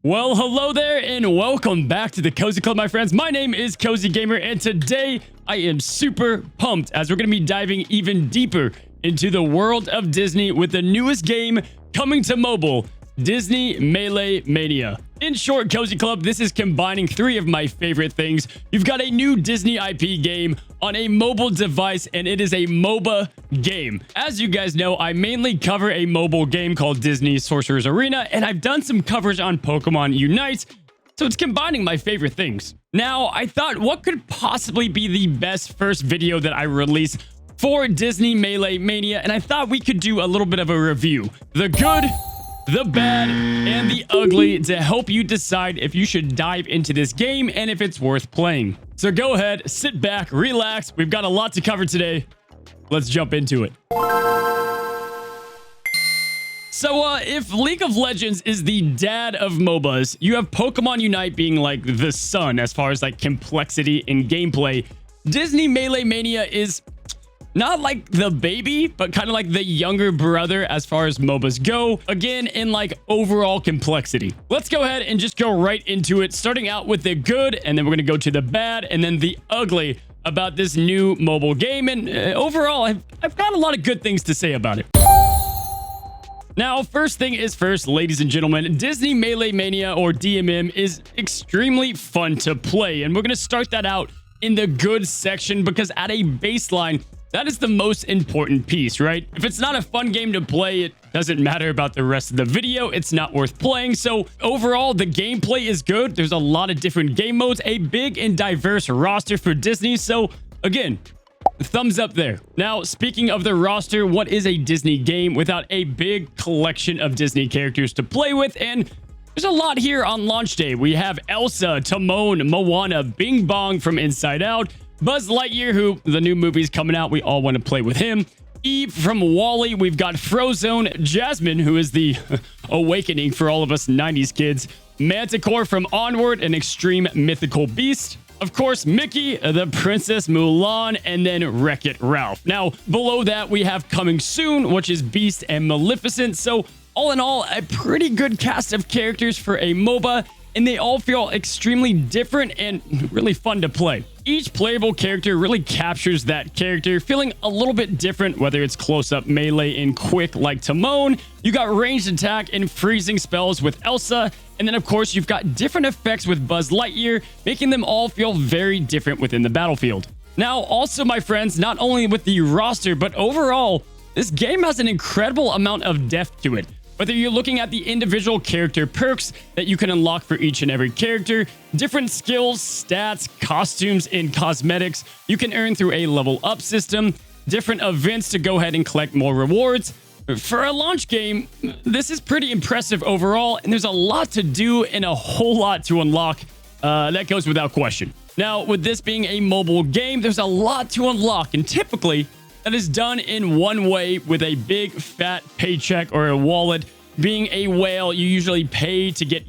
Well, hello there and welcome back to the Cozy Club, my friends. My name is Cozy Gamer, and today I am super pumped as we're going to be diving even deeper into the world of Disney with the newest game coming to mobile, Disney Melee Mania. In short, Cozy Club, this is combining three of my favorite things. You've got a new Disney IP game on a mobile device, and it is a Moba game. As you guys know, I mainly cover a mobile game called Disney Sorcerer's Arena, and I've done some coverage on Pokemon Unite, so it's combining my favorite things. Now, I thought, what could possibly be the best first video that I release for Disney Melee Mania? And I thought we could do a little bit of a review. The good, the bad, and the ugly to help you decide if you should dive into this game and if it's worth playing. So go ahead, sit back, relax. We've got a lot to cover today. Let's jump into it. So if League of Legends is the dad of MOBAs, you have Pokemon Unite being like the son as far as like complexity and gameplay. Disney Melee Mania is not like the baby, but kind of like the younger brother as far as MOBAs go. Again, in like overall complexity. Let's go ahead and just go right into it, starting out with the good, and then we're going to go to the bad, and then the ugly about this new mobile game. And overall, I've got a lot of good things to say about it. Now, first thing is first, ladies and gentlemen, Disney Melee Mania, or DMM, is extremely fun to play. And we're going to start that out in the good section because at a baseline, that is the most important piece, right? If it's not a fun game to play, it doesn't matter about the rest of the video. It's not worth playing. So overall, the gameplay is good. There's a lot of different game modes, a big and diverse roster for Disney. So again, thumbs up there. Now, speaking of the roster, what is a Disney game without a big collection of Disney characters to play with? And there's a lot here on launch day. We have Elsa, Timon, Moana, Bing Bong from Inside Out, Buzz Lightyear, who the new movie's coming out. We all want to play with him. Eve from Wall-E. We've got Frozone, Jasmine, who is the awakening for all of us 90s kids. Manticore from Onward, an extreme mythical beast. Of course, Mickey, the Princess Mulan, and then Wreck-It Ralph. Now, below that, we have Coming Soon, which is Beast and Maleficent. So, all in all, a pretty good cast of characters for a MOBA, and they all feel extremely different and really fun to play. Each playable character really captures that character, feeling a little bit different, whether it's close-up melee and quick like Timon. You got ranged attack and freezing spells with Elsa, and then of course you've got different effects with Buzz Lightyear, making them all feel very different within the battlefield. Now, also, my friends, not only with the roster, but overall, this game has an incredible amount of depth to it. Whether you're looking at the individual character perks that you can unlock for each and every character, different skills, stats, costumes, and cosmetics you can earn through a level up system, different events to go ahead and collect more rewards. For a launch game, this is pretty impressive overall, and there's a lot to do and a whole lot to unlock. That goes without question. Now, with this being a mobile game, there's a lot to unlock, and typically that is done in one way with a big fat paycheck or a wallet. Being a whale, you usually pay to get,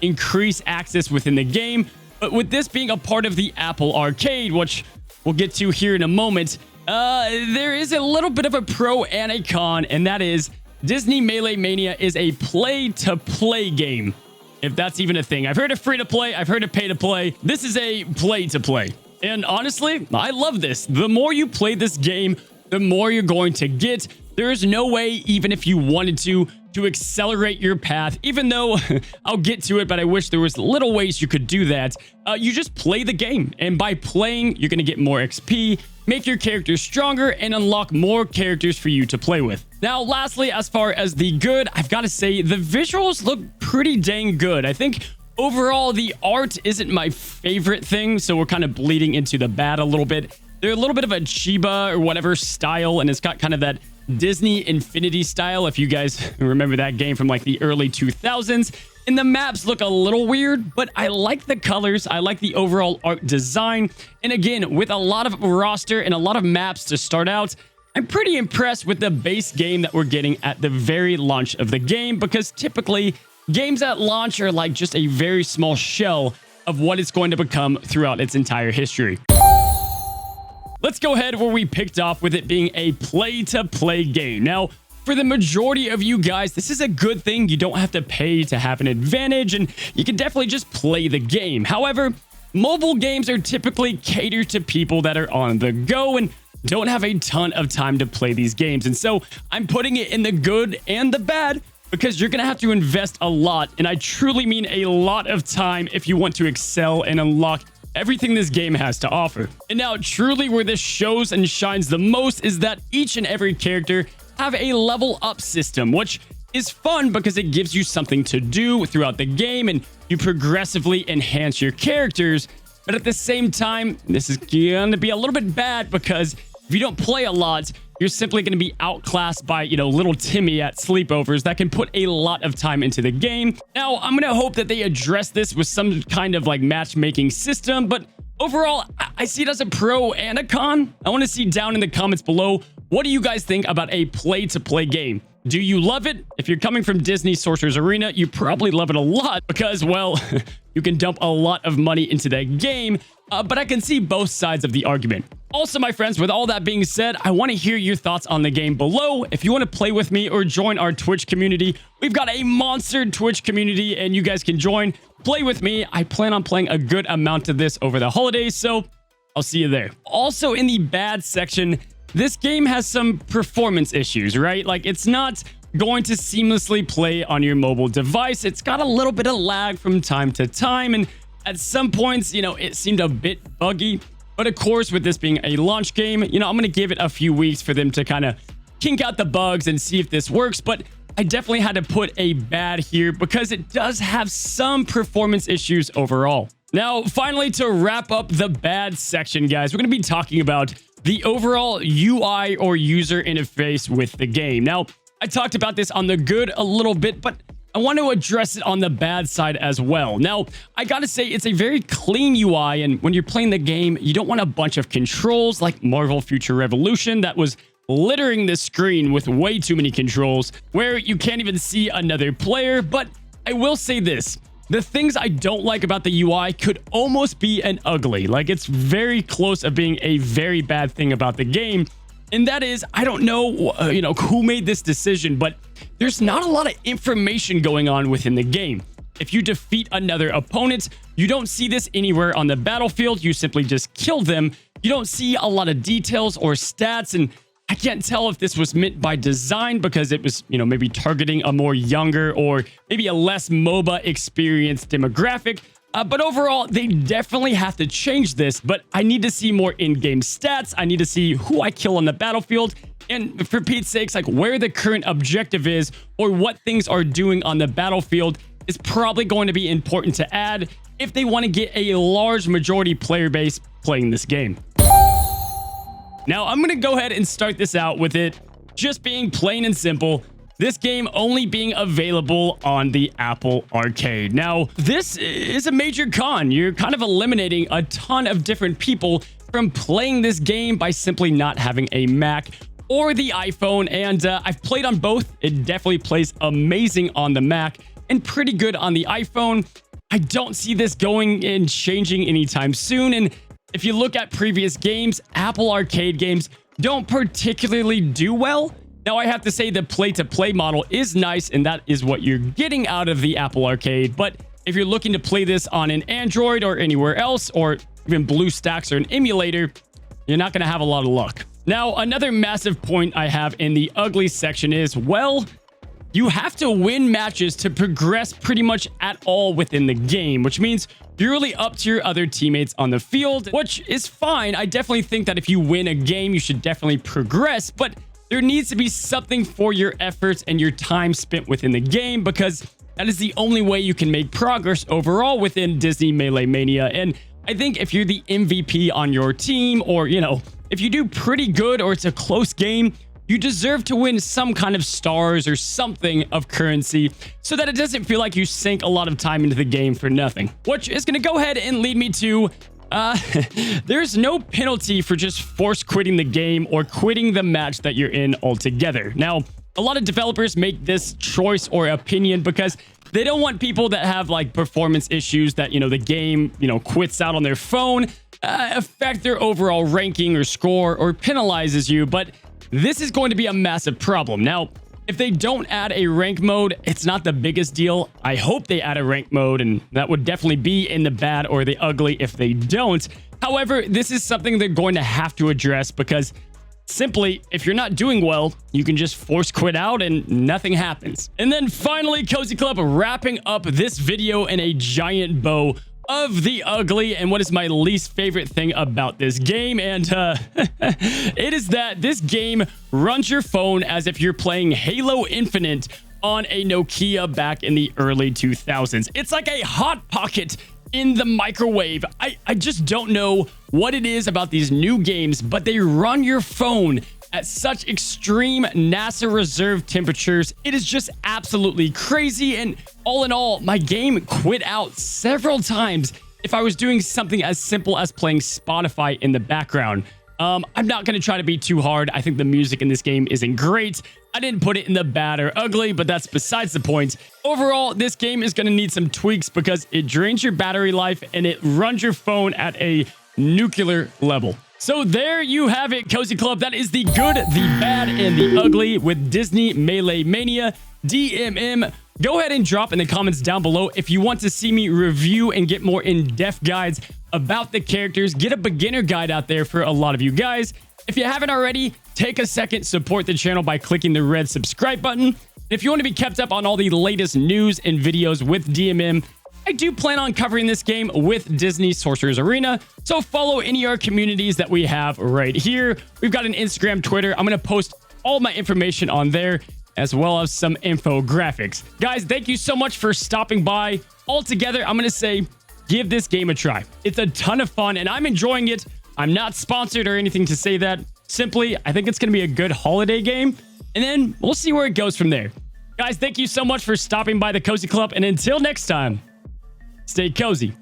increased access within the game. But with this being a part of the Apple Arcade, which we'll get to here in a moment, there is a little bit of a pro and a con, and that is Disney Melee Mania is a play-to-play game, if that's even a thing. I've heard of free-to-play, I've heard of pay-to-play. This is a play-to-play. And honestly, I love this. The more you play this game, the more you're going to get. There is no way, even if you wanted to accelerate your path, even though I'll get to it, but I wish there was little ways you could do that. You just play the game, and by playing, you're going to get more XP, make your characters stronger, and unlock more characters for you to play with. Now, lastly, as far as the good, I've got to say the visuals look pretty dang good. I think overall, the art isn't my favorite thing, so we're kind of bleeding into the bad a little bit. They're a little bit of a Chiba or whatever style, and it's got kind of that Disney Infinity style, if you guys remember that game from like the early 2000s. And the maps look a little weird, but I like the colors. I like the overall art design. And again, with a lot of roster and a lot of maps to start out, I'm pretty impressed with the base game that we're getting at the very launch of the game, because typically games at launch are like just a very small shell of what it's going to become throughout its entire history. Let's go ahead where we picked off with it being a play-to-play game. Now, for the majority of you guys, this is a good thing. You don't have to pay to have an advantage, and you can definitely just play the game. However, mobile games are typically catered to people that are on the go and don't have a ton of time to play these games. And so I'm putting it in the good and the bad, because you're going to have to invest a lot, and I truly mean a lot of time if you want to excel and unlock everything this game has to offer. And now, truly where this shows and shines the most is that each and every character have a level up system, which is fun because it gives you something to do throughout the game and you progressively enhance your characters. But at the same time, this is going to be a little bit bad because if you don't play a lot, you're simply going to be outclassed by, little Timmy at sleepovers that can put a lot of time into the game. Now, I'm going to hope that they address this with some kind of matchmaking system, but overall, I see it as a pro and a con. I want to see down in the comments below, what do you guys think about a play-to-play game? Do you love it? If you're coming from Disney Sorcerer's Arena, you probably love it a lot because, well, you can dump a lot of money into that game, but I can see both sides of the argument. Also, my friends, with all that being said, I want to hear your thoughts on the game below. If you want to play with me or join our Twitch community, we've got a monster Twitch community and you guys can join, play with me. I plan on playing a good amount of this over the holidays, so I'll see you there. Also, in the bad section, this game has some performance issues, right? It's not going to seamlessly play on your mobile device. It's got a little bit of lag from time to time, and at some points, it seemed a bit buggy. But of course, with this being a launch game, I'm going to give it a few weeks for them to kind of kink out the bugs and see if this works. But I definitely had to put a bad here because it does have some performance issues overall. Now, finally, to wrap up the bad section, guys, we're going to be talking about the overall UI or user interface with the game. Now, I talked about this on the good a little bit, but I want to address it on the bad side as well. Now, I gotta say, it's a very clean UI, and when you're playing the game, you don't want a bunch of controls like Marvel Future Revolution that was littering the screen with way too many controls, where you can't even see another player. But I will say this. The things I don't like about the UI could almost be an ugly. It's very close of being a very bad thing about the game. And that is, I don't know, who made this decision, but there's not a lot of information going on within the game. If you defeat another opponent, you don't see this anywhere on the battlefield. You simply just kill them. You don't see a lot of details or stats, and I can't tell if this was meant by design because it was, maybe targeting a more younger or maybe a less MOBA experienced demographic. But overall, they definitely have to change this, but I need to see more in-game stats. I need to see who I kill on the battlefield. And for Pete's sakes, where the current objective is or what things are doing on the battlefield is probably going to be important to add if they want to get a large majority player base playing this game. Now, I'm going to go ahead and start this out with it just being plain and simple. This game only being available on the Apple Arcade. Now, this is a major con. You're kind of eliminating a ton of different people from playing this game by simply not having a Mac or the iPhone. And I've played on both. It definitely plays amazing on the Mac and pretty good on the iPhone. I don't see this going and changing anytime soon. And if you look at previous games, Apple Arcade games don't particularly do well. Now, I have to say the play-to-play model is nice, and that is what you're getting out of the Apple Arcade. But if you're looking to play this on an Android or anywhere else, or even BlueStacks or an emulator, you're not going to have a lot of luck. Now, another massive point I have in the ugly section is, well, you have to win matches to progress pretty much at all within the game, which means you're really up to your other teammates on the field, which is fine. I definitely think that if you win a game, you should definitely progress, but there needs to be something for your efforts and your time spent within the game, because that is the only way you can make progress overall within Disney Melee Mania. And I think if you're the MVP on your team, or, if you do pretty good or it's a close game, you deserve to win some kind of stars or something of currency so that it doesn't feel like you sink a lot of time into the game for nothing. Which is going to go ahead and lead me to there's no penalty for just force quitting the game or quitting the match that you're in altogether. Now, a lot of developers make this choice or opinion because they don't want people that have performance issues that, the game, quits out on their phone, affect their overall ranking or score or penalizes you. But this is going to be a massive problem. Now, If they don't add a rank mode, it's not the biggest deal. I hope they add a rank mode, and that would definitely be in the bad or the ugly if they don't. However, this is something they're going to have to address because simply, if you're not doing well, you can just force quit out and nothing happens. And then finally, Cozy Club, wrapping up this video in a giant bow of the ugly and what is my least favorite thing about this game. And it is that this game runs your phone as if you're playing Halo Infinite on a Nokia back in the early 2000s. It's like a hot pocket in the microwave. I just don't know what it is about these new games, but they run your phone at such extreme NASA reserve temperatures. It is just absolutely crazy. And all in all, my game quit out several times if I was doing something as simple as playing Spotify in the background. I'm not going to try to be too hard. I think the music in this game isn't great. I didn't put it in the bad or ugly, but that's besides the point. Overall, this game is going to need some tweaks because it drains your battery life and it runs your phone at a nuclear level. So there you have it, Cozy Club. That is the good, the bad, and the ugly with Disney Melee Mania DMM. Go ahead and drop in the comments down below if you want to see me review and get more in-depth guides about the characters. Get a beginner guide out there for a lot of you guys. If you haven't already, take a second, support the channel by clicking the red subscribe button. If you want to be kept up on all the latest news and videos with DMM, I do plan on covering this game with Disney Sorcerer's Arena, so follow any of our communities that we have right here. We've got an Instagram, Twitter. I'm going to post all my information on there, as well as some infographics. Guys, thank you so much for stopping by. Altogether, I'm going to say, give this game a try. It's a ton of fun, and I'm enjoying it. I'm not sponsored or anything to say that. Simply, I think it's going to be a good holiday game, and then we'll see where it goes from there. Guys, thank you so much for stopping by the Cozy Club, and until next time, stay cozy.